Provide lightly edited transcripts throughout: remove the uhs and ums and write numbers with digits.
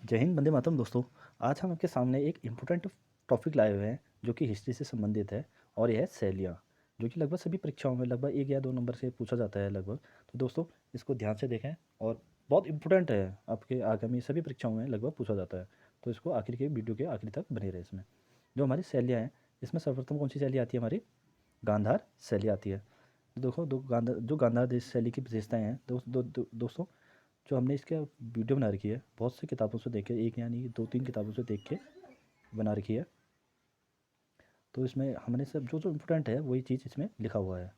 जय हिंद, वंदे मातरम दोस्तों। आज हम आपके सामने एक इम्पोर्टेंट टॉपिक लाए हुए हैं जो कि हिस्ट्री से संबंधित है और यह है शैलियाँ, जो कि लगभग सभी परीक्षाओं में लगभग 1 या 2 नंबर से पूछा जाता है लगभग। तो दोस्तों इसको ध्यान से देखें और बहुत इम्पोर्टेंट है, आपके आगामी सभी परीक्षाओं में लगभग पूछा जाता है। तो इसको आखिर के वीडियो के आखिर तक बने रहे। इसमें जो हमारी शैलियाँ हैं, इसमें सर्वप्रथम कौन सी शैली आती है? हमारी गांधार शैली आती है। देखो जो गांधार देश शैली की विशेषताएँ हैं दोस्तों, जो हमने इसका वीडियो बना रखी है बहुत सी किताबों से देख के, एक यानी 2-3 किताबों से देख के बना रखी है। तो इसमें हमने सब जो जो इम्पोर्टेंट है वही चीज़ इसमें लिखा हुआ है।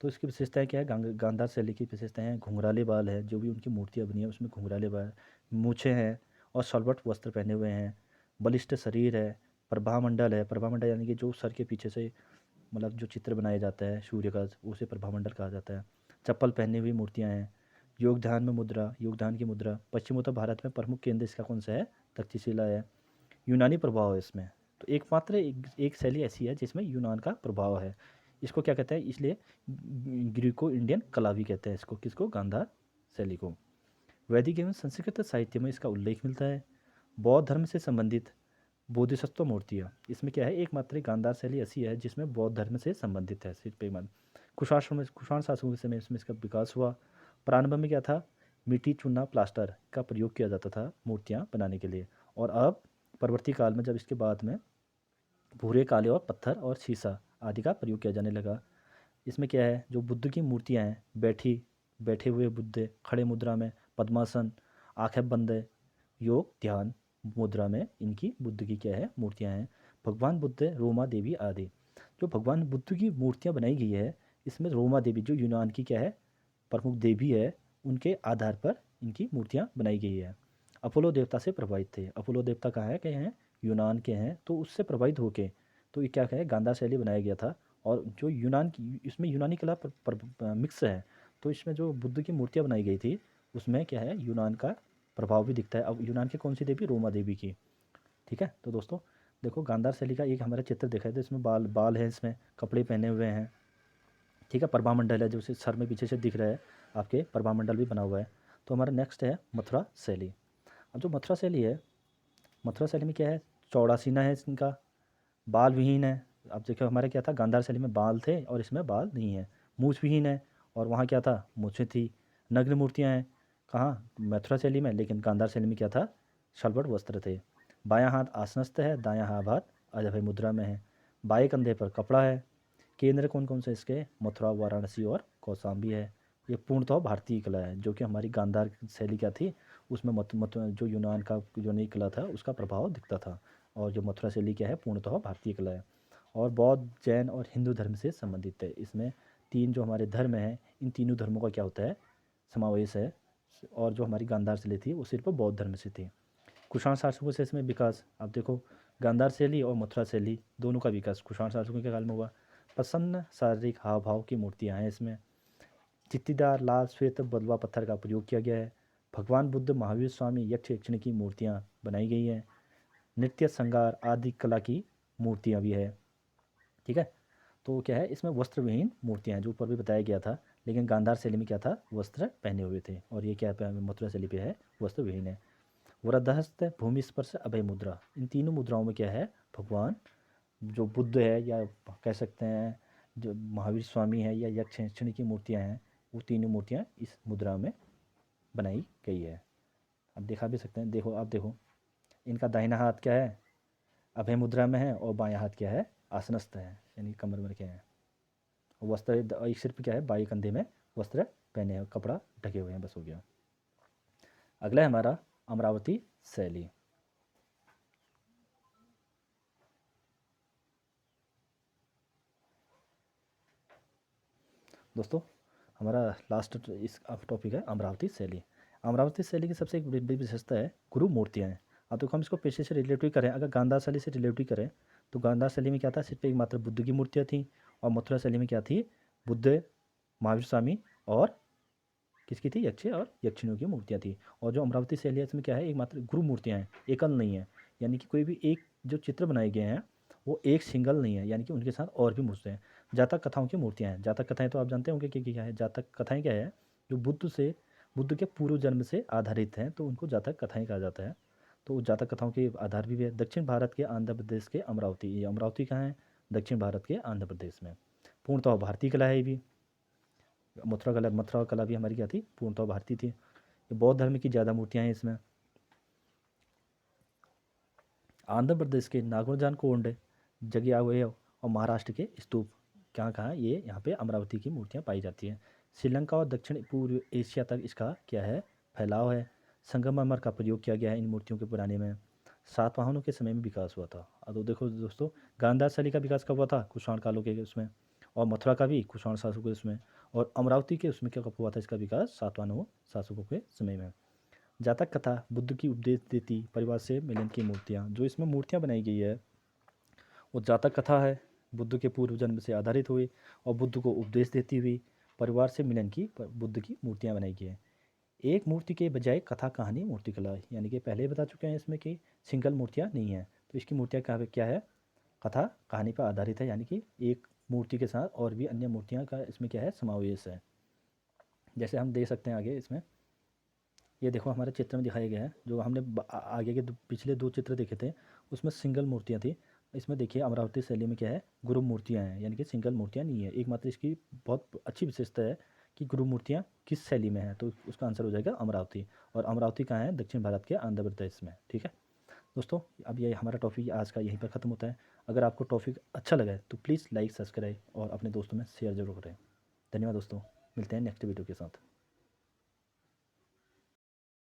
तो इसकी विशेषताएं क्या है? गांधार शैली की विशेषताएं हैं, घुंघराले बाल है, जो भी उनकी मूर्तियाँ बनी है उसमें घुंघराले बाल, मूछें हैं और सलवट वस्त्र पहने हुए हैं, बलिष्ठ शरीर है, प्रभामंडल है। प्रभामंडल यानी कि जो सर के पीछे से मतलब जो चित्र बनाया जाता है सूर्य का, उसे प्रभामंडल कहा जाता है। चप्पल पहनी हुई मूर्तियाँ हैं। योगदान में मुद्रा, योगदान की मुद्रा। पश्चिमोत्तर भारत में प्रमुख केंद्र इसका कौन सा है? तक्षशिला है। यूनानी प्रभाव है इसमें। तो एकमात्र एक शैली ऐसी है जिसमें यूनान का प्रभाव है। इसको क्या कहते हैं? इसलिए ग्रीको इंडियन कला भी कहते हैं इसको। किसको? गांधार शैली को। वैदिक एवं संस्कृत साहित्य में इसका उल्लेख मिलता है। बौद्ध धर्म से संबंधित बोधिसत्व मूर्तियाँ, इसमें क्या है? एकमात्र गांधार शैली ऐसी है जिसमें बौद्ध धर्म से संबंधित है। सिर्फ एक मात्र कुषाण शासकों के समय इसमें इसका विकास हुआ। प्रारंभ में क्या था? मिट्टी, चूना, प्लास्टर का प्रयोग किया जाता था मूर्तियाँ बनाने के लिए। और अब परवर्ती काल में जब इसके बाद में भूरे, काले और पत्थर और शीशा आदि का प्रयोग किया जाने लगा। इसमें क्या है? जो बुद्ध की मूर्तियाँ हैं, बैठे हुए बुद्ध, खड़े मुद्रा में, पद्मासन, आंखें बंद है, योग ध्यान मुद्रा में इनकी बुद्ध की क्या है? मूर्तियाँ हैं। भगवान बुद्ध, रोमा देवी आदि। जो भगवान बुद्ध की मूर्तियाँ बनाई गई है, इसमें रोमा देवी जो यूनान की क्या है? प्रमुख देवी है, उनके आधार पर इनकी मूर्तियाँ बनाई गई है। अपोलो देवता से प्रभावित थे। अपोलो देवता कहाँ है? के हैं? यूनान के हैं। तो उससे प्रभावित होके तो ये क्या है? गांधार शैली बनाया गया था। और जो यूनान की, इसमें यूनानी कला मिक्स है। तो इसमें जो बुद्ध की मूर्तियाँ बनाई गई थी उसमें क्या है? यूनान का प्रभाव भी दिखता है। अब यूनान की कौन सी देवी? रोमा देवी की। ठीक है। तो दोस्तों देखो, गांधार शैली का एक हमारा चित्र देखा है तो इसमें बाल बाल है, इसमें कपड़े पहने हुए हैं। ठीक है। प्रभामंडल है जो उसे सर में पीछे से दिख रहा है, आपके प्रभामंडल भी बना हुआ है। तो हमारा नेक्स्ट है मथुरा शैली। अब जो मथुरा शैली है, मथुरा शैली में क्या है? चौड़ा सीना है इनका, बाल विहीन है। अब देखो हमारे क्या था? गांधार शैली में बाल थे और इसमें बाल नहीं है। मूछ विहीन है और वहाँ क्या था? मूछें थी। नग्न मूर्तियाँ हैं कहाँ? मथुरा शैली में। लेकिन गांधार शैली में क्या था? शलभट वस्त्र थे। बायां हाथ आसनस्थ है, दायां हाथ अभय मुद्रा में है। बाएं कंधे पर कपड़ा है। केंद्र कौन कौन से इसके? मथुरा, वाराणसी और कौशाम्बी है। ये पूर्णतः भारतीय कला है, जो कि हमारी गांधार शैली क्या थी? उसमें जो यूनान का जो नई कला था उसका प्रभाव दिखता था। और जो मथुरा शैली क्या है? पूर्णतः भारतीय कला है और बौद्ध, जैन और हिंदू धर्म से संबंधित है। इसमें 3 जो हमारे धर्म हैं, इन तीनों धर्मों का क्या होता है? समावेश है। और जो हमारी गांधार शैली थी वो सिर्फ बौद्ध धर्म से थी। कुषाण शासकों से इसमें विकास, आप देखो गांधार शैली और मथुरा शैली दोनों का विकास कुषाण शासकों के काल में हुआ। प्रसन्न शारीरिक हाव भाव की मूर्तियाँ हैं इसमें। चित्तीदार लाल श्वेत बलुआ पत्थर का प्रयोग किया गया है। भगवान बुद्ध, महावीर स्वामी, यक्ष यक्षिणी की मूर्तियाँ बनाई गई हैं। नृत्य, श्रृंगार आदि कला की मूर्तियाँ भी है। ठीक है। तो क्या है? इसमें वस्त्र विहीन मूर्तियाँ हैं, जो ऊपर भी बताया गया था। लेकिन गांधार शैली में क्या था? वस्त्र पहने हुए थे। और ये क्या पे? मथुरा शैली पे है वस्त्र विहीन है। वरदहस्त, भूमि स्पर्श, अभय मुद्रा। इन तीनों मुद्राओं में क्या है? भगवान जो बुद्ध है, या कह सकते हैं जो महावीर स्वामी है, या यक्ष यक्षिणी की मूर्तियाँ हैं, वो तीनों मूर्तियाँ इस मुद्रा में बनाई गई है। अब देखा भी सकते हैं। देखो, आप देखो इनका दाहिना हाथ क्या है? अभय मुद्रा में है और बायां हाथ क्या है? आसनस्थ है, यानी कमर में क्या है? वस्त्र एक सिर्फ क्या है? बाएं कंधे में वस्त्र पहने हैं, कपड़ा ढके हुए हैं, बस हो गया। अगला है हमारा अमरावती शैली। दोस्तों हमारा लास्ट इस टॉपिक है अमरावती शैली। अमरावती शैली की सबसे एक बड़ी विशेषता है गुरु मूर्तियाँ हैं। अब देखो हम इसको पेशे से रिलेटिव करें, अगर गांधार शैली से रिलेटिव करें तो गांधार शैली में क्या था? सिर्फ एक मात्र बुद्ध की मूर्तियाँ थी। और मथुरा शैली में क्या थी? बुद्ध, महावीर स्वामी और किसकी थी? यक्ष और यक्षिणियों की मूर्तियाँ थी। और जो अमरावती शैली है इसमें क्या है? एक मात्र गुरु मूर्तियाँ हैं, एकल नहीं है। यानी कि कोई भी एक जो चित्र बनाए गए हैं वो एक सिंगल नहीं है, यानी कि उनके साथ और भी मूर्तियाँ हैं। जातक कथाओं की मूर्तियाँ हैं। जातक कथाएं तो आप जानते होंगे कि क्या है? जातक कथाएं क्या है? जो बुद्ध के पूर्व जन्म से आधारित हैं, तो उनको जातक कथाएं कहा जाता है। तो जातक कथाओं के आधार भी है। दक्षिण भारत के आंध्र प्रदेश के अमरावती, ये अमरावती कहाँ है? दक्षिण भारत के आंध्र प्रदेश में। पूर्णतः भारतीय कला है ये भी। मथुरा कला भी हमारी क्या थी? पूर्णतः भारतीय थी। ये बौद्ध धर्म की ज़्यादा मूर्तियाँ हैं इसमें। आंध्र प्रदेश के नागोरजान कोंड जगह हुए और महाराष्ट्र के स्तूप कहाँ कहाँ? ये यहाँ पे अमरावती की मूर्तियाँ पाई जाती हैं। श्रीलंका और दक्षिण पूर्व एशिया तक इसका क्या है? फैलाव है। संगमरमर का प्रयोग किया गया है इन मूर्तियों के पुराने में। सातवाहनों के समय में विकास हुआ था। अब तो देखो दोस्तों, गांधार शैली का विकास कब हुआ था? कुषाण कालों के उसमें। और मथुरा का भी कुषाण शासकों के उसमें। और अमरावती के उसमें क्या कब हुआ था इसका विकास? सातवाहनों शासकों के समय में। जातक कथा बुद्ध की उपदेश देती परिवार से मिलन की मूर्तियाँ, जो इसमें मूर्तियाँ बनाई गई है वो जातक कथा है, बुद्ध के पूर्व जन्म से आधारित हुई और बुद्ध को उपदेश देती हुई परिवार से मिलन की बुद्ध की मूर्तियाँ बनाई गई हैं। एक मूर्ति के बजाय कथा कहानी मूर्तिकला, यानी कि पहले ही बता चुके हैं इसमें कि सिंगल मूर्तियाँ नहीं हैं, तो इसकी मूर्तियाँ क्या है? कथा कहानी पर आधारित है, यानी कि एक मूर्ति के साथ और भी अन्य मूर्तियाँ का इसमें क्या है? समावेश है। जैसे हम देख सकते हैं आगे इसमें, ये देखो हमारे चित्र में दिखाया गया है, जो हमने आगे के पिछले 2 चित्र देखे थे उसमें सिंगल मूर्तियाँ थी। इसमें देखिए अमरावती शैली में क्या है? गुरु मूर्तियाँ हैं, यानी कि सिंगल मूर्तियाँ नहीं है। एकमात्र इसकी बहुत अच्छी विशेषता है कि गुरु मूर्तियाँ किस शैली में है, तो उसका आंसर हो जाएगा अमरावती। और अमरावती कहाँ है? दक्षिण भारत के आंध्र प्रदेश में। ठीक है दोस्तों, अब ये हमारा टॉपिक आज का यहीं पर ख़त्म होता है। अगर आपको टॉपिक अच्छा लगा है तो प्लीज़ लाइक, सब्सक्राइब और अपने दोस्तों में शेयर जरूर करें। धन्यवाद दोस्तों, मिलते हैं नेक्स्ट वीडियो के साथ।